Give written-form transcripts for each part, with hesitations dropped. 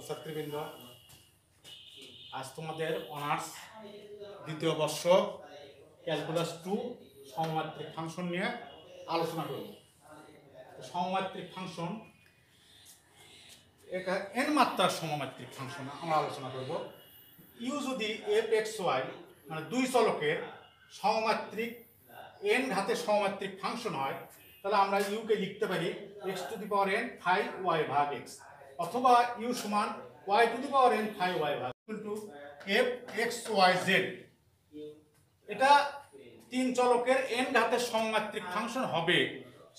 ছাত্রছাত্রীবৃন্দ, আজ তোমাদের অনার্স দ্বিতীয় বর্ষ ক্যালকুলাস 2 সমমাত্রিক ফাংশন নিয়ে আলোচনা করব। সমমাত্রিক ফাংশন এটা n মাত্রার সমমাত্রিক ফাংশন আমরা আলোচনা করব। ইউ যদি f(x,y) মানে দুই চলকের সমমাত্রিক n ঘাতের সমমাত্রিক ফাংশন হয়, তাহলে আমরা ইউ কে লিখতে পারি x⁴n phi y ভাগ x, অথবা ইউ সমান y⁴n phi y ভাগ f(x,y,z). এটা তিন চলকের n ঘাতের সমমাত্রিক ফাংশন হবে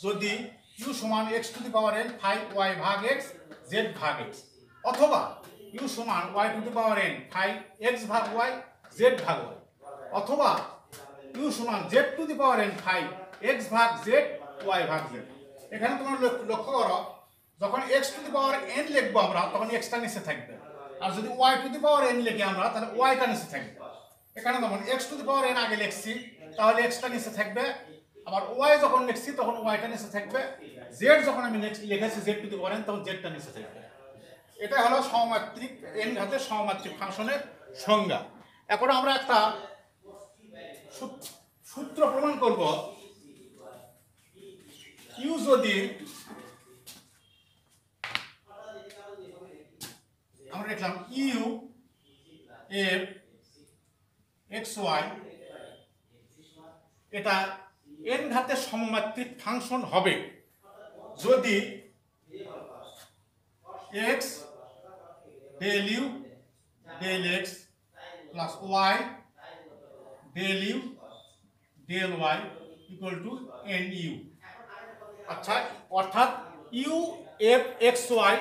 যদি ইউ সমান x⁴n phi y ভাগ x z ভাগ x, অথবা ইউ সমান y⁴n phi x ভাগ y z ভাগ y, অথবা ইউ সমান z⁴n phi x ভাগ z y ভাগ z। এখানে তোমরা লক্ষ্য করো, যখন x⁴n লিখবো আমরা তখন x টা নিচে থাকবে, আর যদি y⁴n লিখি আমরা তাহলে y টা নিচে থাকবে। এখানে যখন x⁴n আগে লিখছি তাহলে x টা নিচে থাকবে, আবার y যখন লিখছি তখন y টা নিচে থাকবে, z যখন আমি লিখেছি z⁴n তখন z টা নিচে থাকবে। এটা হলো সমমাত্রিক n ঘাতের সমমাত্রিক ফাংশনের সংজ্ঞা। এখন আমরা একটা সূত্র প্রমাণ করব। ইউ যদি আমরা লিখলাম ইউ f(x,y) এটা n ঘাতের সমমাত্রিক ফাংশন হবে যদি x del u del x plus y del u del y equal to nu। আচ্ছা, অর্থাৎ ইউ f(x,y)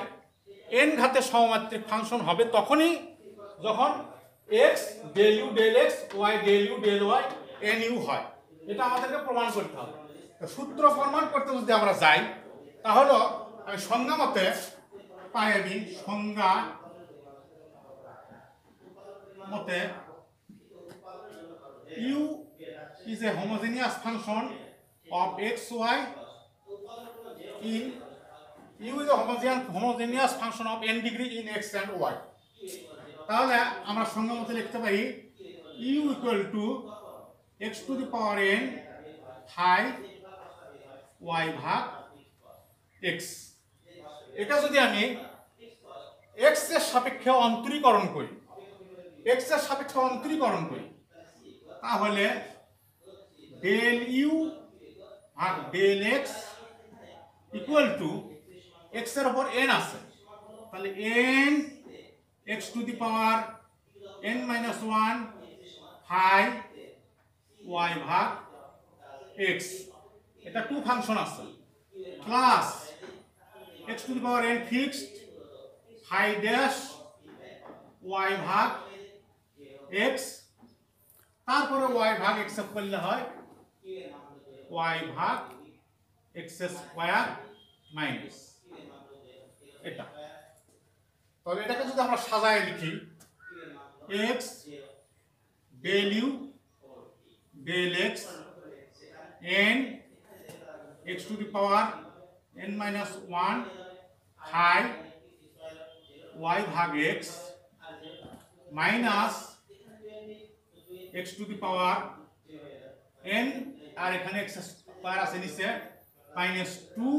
n ঘাতের সমমাত্রিক ফাংশন হবে তখনই যখন x del u del x y del u del y nu হয়। এটা আমাদেরকে প্রমাণ করতে হবে। সূত্র প্রমাণ করতে যদি আমরা যাই তাহলে আমি সংজ্ঞা মতে পাইবি, সংজ্ঞা মতে u is a homogeneous function of x y in u is a homogeneous function of n degree in x and y। তাহলে আমরা সংজ্ঞা মতে লিখতে পারি u equal to x⁴n phi y ভাগ x। এটা যদি আমি x এর সাপেক্ষে অন্তরীকরণ করি, তাহলে del u ভাগ del x equal to x এর উপর n আছে, তাহলে n x⁴n-1 phi y ভাগ x, এটা টু ফাংশন আছে, plus x⁴n fixed phi dash y ভাগ x, তারপরে y ভাগ x করলে হয় y ভাগ x স্কয়ার মাইনাস এটা। তাহলে এটাকে যদি আমরা সাজায় লিখি x del u del x n x⁴n-1 phi y ভাগ x মাইনাস x⁴n আর এখানে x স্কয়ার আছে নিচে -2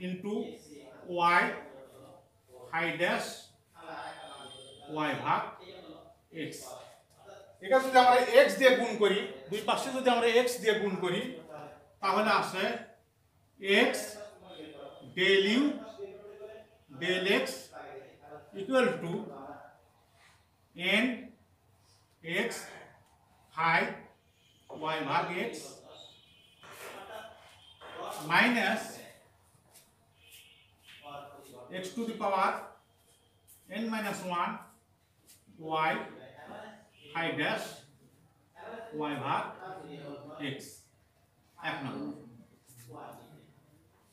into y phi dash y ভাগ x। এটা যদি আমরা x দিয়ে গুণ করি, দুই পাশে যদি আমরা x দিয়ে গুণ করি তাহলে আসে x del u del x equal to n x phi y ভাগ x minus x⁴n-1 y phi dash y ভাগ x। এক নম্বর,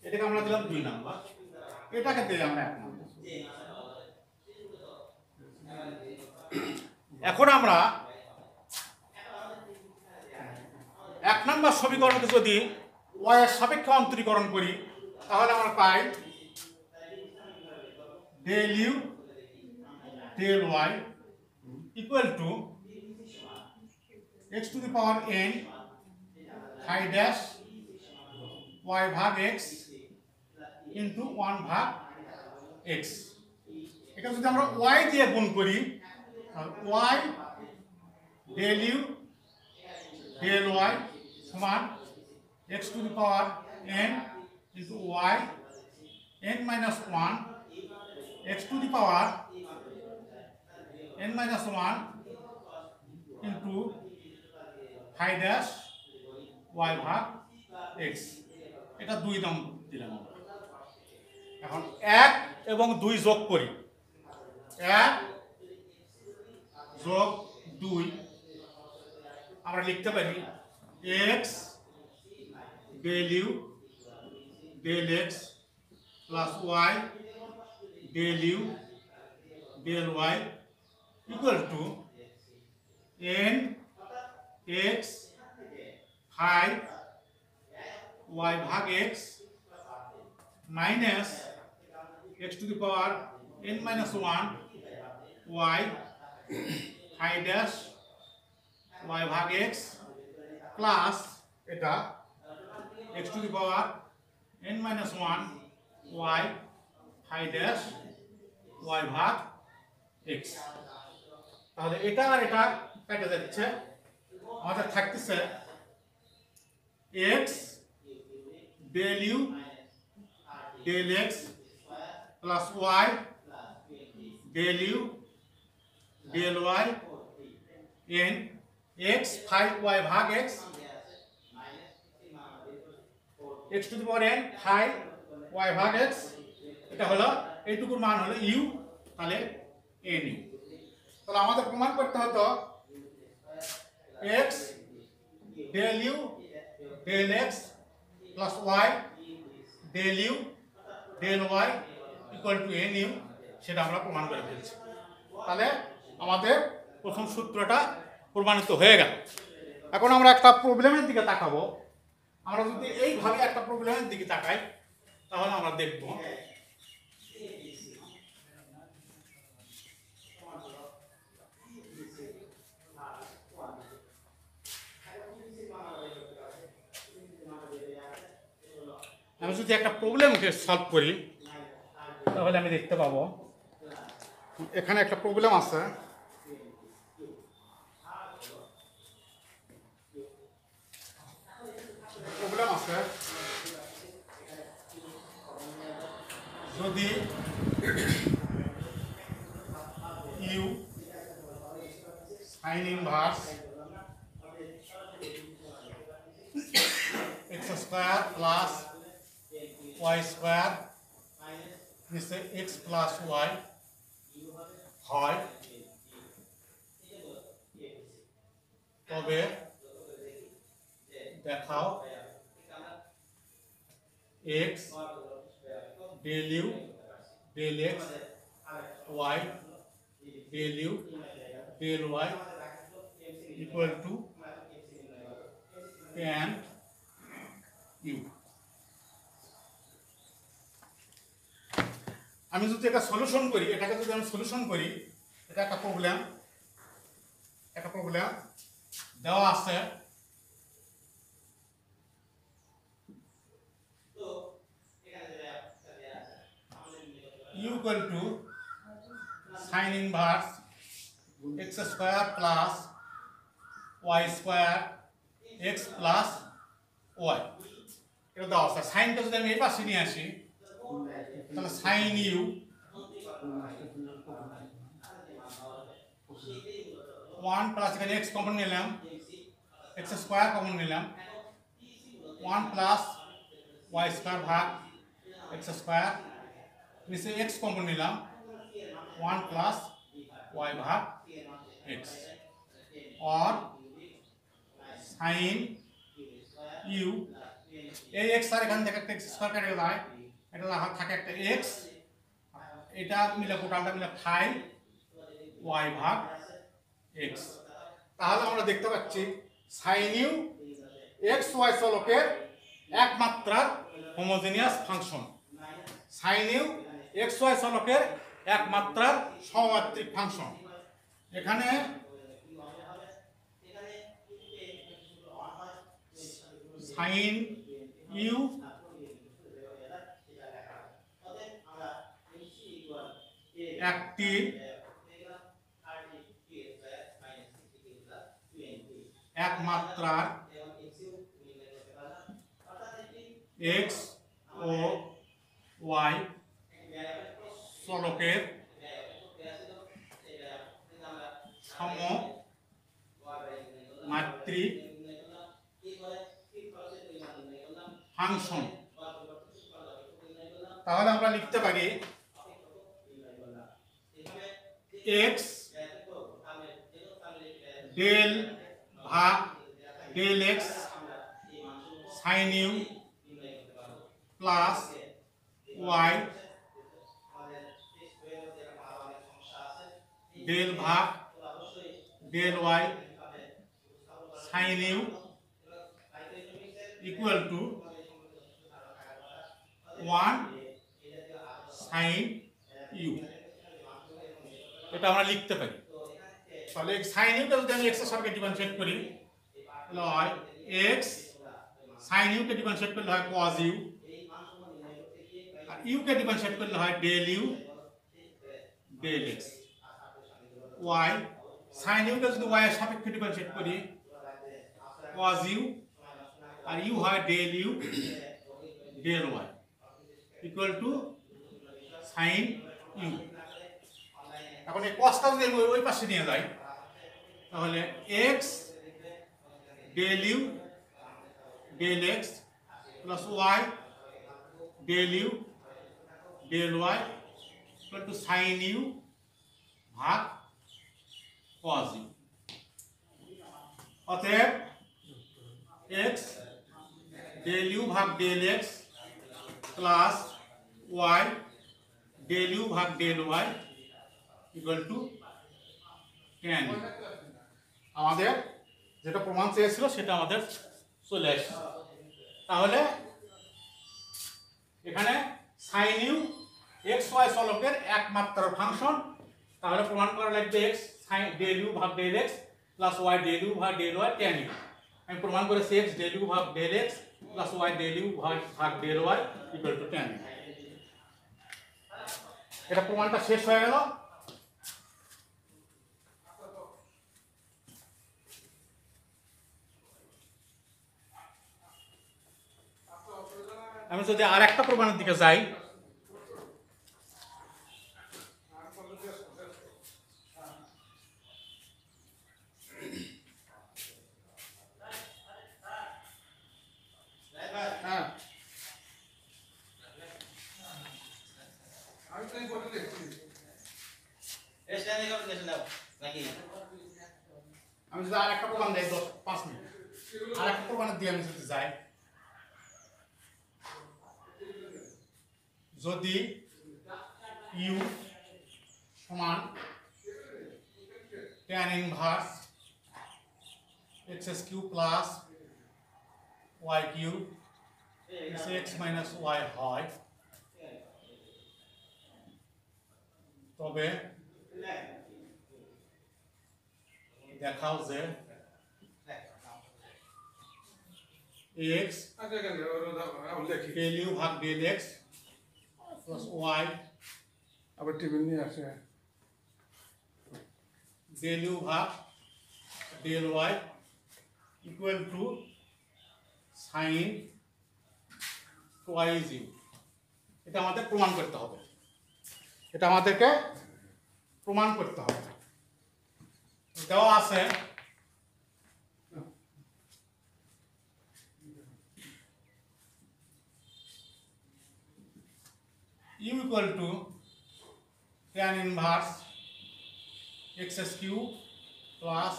এটাকে আমরা দিলাম 2 নম্বর, এটাকে দিই আমরা 1 নম্বর। এখন আমরা 1 নম্বর সমীকরণকে যদি y এর সাপেক্ষে অন্তরীকরণ করি তাহলে আমরা পাই del u del y equal to x to the power n phi dash y ভাগ x into 1 ভাগ x। এটা যদি আমরা y দিয়ে গুণ করি y del u del y সমান x to the power n into y n minus 1 x to the power n minus 1 into phi dash y ভাগ x। এটা 2 দাম দিলাম। এখন 1 এবং 2 যোগ করি, 1 যোগ 2 আমরা লিখতে পারি x del u del x plus y del u del y equal to n x phi y ভাগ x minus x to the power n minus 1 y phi dash y ভাগ x plus এটা x to the power n minus 1 y phi dash y ভাগ x। তাহলে এটা আর এটা কেটে যাচ্ছে, আমাদের থাকতেছে x del u del x plus y del u del y n x phi y ভাগ x x to the power n phi y ভাগ x, এটা হলো এইটুকুর মান হলো u, তাহলে n u। তাহলে আমাদের প্রমাণ করতে হতো x del u del x plus y del u del y equal to n u, সেটা আমরা প্রমাণ করে ফেলছি। তাহলে আমাদের প্রথম সূত্রটা প্রমাণিত হয়ে গেল। এখন আমরা একটা প্রবলেমের দিকে তাকাবো। আমরা যদি এইভাবে একটা প্রবলেমের দিকে তাকাই তাহলে আমরা দেখব আমি যদি একটা প্রবলেমকে সলভ করি তাহলে আমি দেখতে পাবো এখানে একটা প্রবলেম আছে। যদি u sin inverse x square plus y square নিচে x plus y হয়, তবে দেখাও x del u del x y del u del y equal to tan u। আমি যদি এটা সলিউশন করি, এটাকে যদি আমি সলিউশন করি, এটা একটা প্রবলেম দেওয়া আছে। u equal to sin inverse x square plus y square x plus y, এটা দেওয়া আছে। সাইনটা যদি আমি এই পাশে নিয়ে আসি তাহলে sin u 1 প্লাস এখানে x কমন নিলাম, x স্কয়ার কমন নিলাম, 1 প্লাস y স্কয়ার ভাগ x স্কয়ার, নিচে x কমন নিলাম, 1 প্লাস y ভাগ x, और sin u এই x আর এখান থেকে একটা x স্কয়ার কেটে যায়, এটা থাকে একটা x, এটা মিলে টোটালটা মিলে 5 y ভাগ x। তাহলে আমরা দেখতে পাচ্ছি sin u x y চলকের একমাত্রার homogeneous function. Sine u x y চলকের এক মাত্রার সমমাত্রিক ফাংশন। এখানে সাইন ইউ একটি এক মাত্রার এক্স ও ওয়াই চলকের সমমাত্রিক ফাংশন। তাহলে আমরা লিখতে পারি x ডেল ভাগ del x sine u plus y del ভাগ del y sine u equal to 1 sine u. এটা আমরা লিখতে পারি। তাহলে সাইন ইউটা যদি আমি এক্স এর সাপেক্ষে ডিফারেন্সিয়েট করি তাহলে হয় এক্স সাইন ইউ কে ডিফারেন্সিয়েট করলে হয় কজ ইউ, আর ইউ কে ডিফারেন্সিয়েট করলে হয় del u del x. Y sine u কে যদি ওয়াই এর সাপেক্ষে ডিফারেন্সিয়েট করি কজ ইউ, আর ইউ হয় del u del y equal to sine u. এখন এই কসটা যদি ওই পাশে নিয়ে যাই তাহলে x del u del x plus y del u del y equal to sine you ভাগ কস ইউ। অতএব এক্স ডেল ইউ ভাগ del x plus y del u ভাগ del y equal to tan। আমাদের যেটা প্রমাণ চেয়েছিল সেটা আমাদের চলে আসছে। তাহলে এখানে সাইন ইউ এক্স ওয়াই চলকের এক মাত্রার ফাংশন। তাহলে প্রমাণ করা লাগবে এক্স সাইন ডেল ইউ ভাগ del x plus y del u ভাগ ডেল ওয়াই tan ইউ। আমি প্রমাণ করেছি এক্স ডেল ইউ ভাগ del x plus y del u ভাগ del y equal to tan u. এটা প্রমাণটা শেষ হয়ে গেল। আমি যদি আর একটা প্রমাণের দিকে যাই আমি যদি আর একটা প্রমাণ দেই 5 মিনিট আর একটা প্রমাণের দিয়ে আমি যদি যাই, যদি ইউ সমান tan inverse x cube plus y cube x minus y হয় তবে দেখাও যে এক্স ডেল ইউ ভাগ ডেল এক্স প্লাস ওয়াই আবার টেবিল নিয়ে আসে ডেল ইউ ভাগ del y equal to sine twice u. এটা আমাদের প্রমাণ করতে হবে। এটা আমাদেরকে প্রমাণ করতে হবে। দেওয়া আছে u equal to tan inverse x cube plus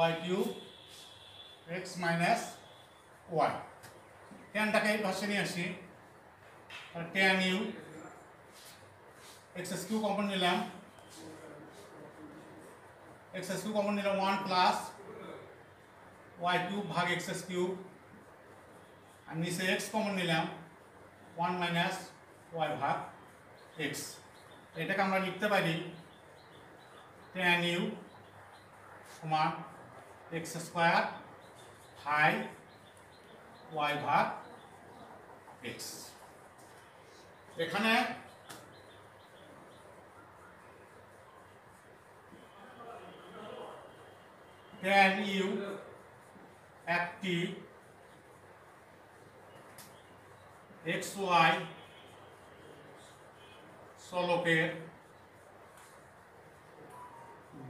y cube x minus y। ট্যানটাকে এই পাশে নিয়ে আসি, tan u x cube common নিলাম, x cube কমন নিলাম 1 প্লাস y cube ভাগ x cube আর নিচে x কমন নিলাম 1 মাইনাস y ভাগ x। এটাকে আমরা লিখতে পারি tan u সমান x স্কয়ার ফাই y ভাগ x। এখানে tan u একটি xy চলকের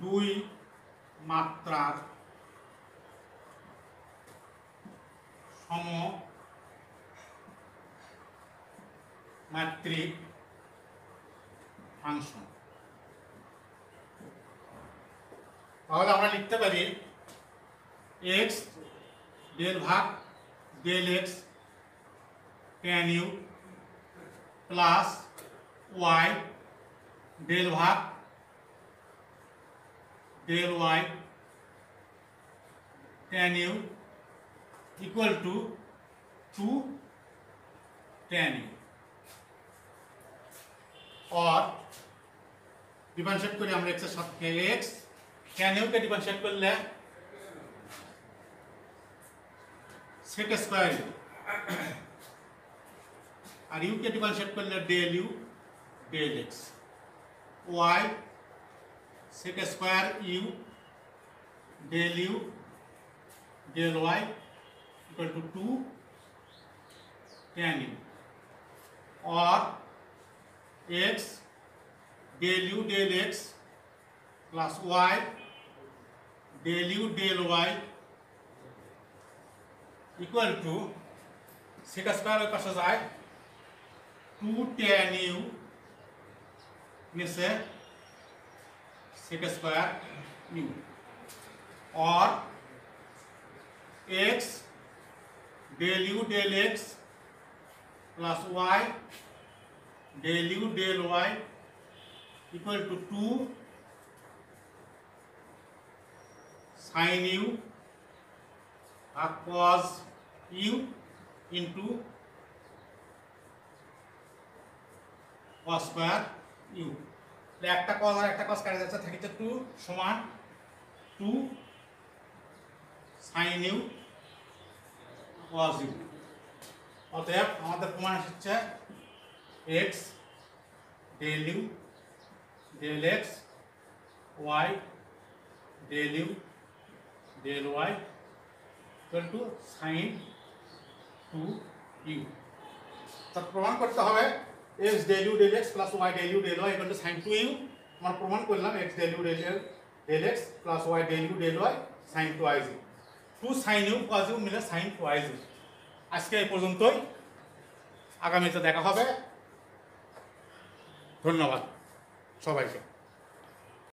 দুই মাত্রার সমমাত্রিক ফাংশন। তাহলে আমরা লিখতে পারি x ডেল ভাগ del x tan u plus y del ভাগ del y tan u equal to 2 tan u। और डिफरेंशिएट करें हम x এর সাথে x tan u के डिफरेंशिएट করলে sec স্কয়ার और u के डिफरेंशिएट करले del u del x y sec square u del u del y equal to 2 tan u। और x del u del x plus y del u del y equal to sec square के पास जाए 2 tan u में से sec square u। और x del u del x plus y del u del y equal to 2 sin u और cos u into cos square u। একটা cos আর একটা cos কাটা যাচ্ছে, থাকে 2 সমান 2 sin u cos u। অতএব আমাদের প্রমাণ হচ্ছে x del u del x y del u del y equal to sin 2u। তো প্রমাণ করতে হবে x del u del x plus y del u del y equal to sin 2u। আমরা প্রমাণ করলাম x del u del x plus y del u del y sin 2i। 2 sin u cos u মিলে sin 2i। আজকে এই পর্যন্তই, আগামীতে দেখা হবে। ধন্যবাদ সবাইকে।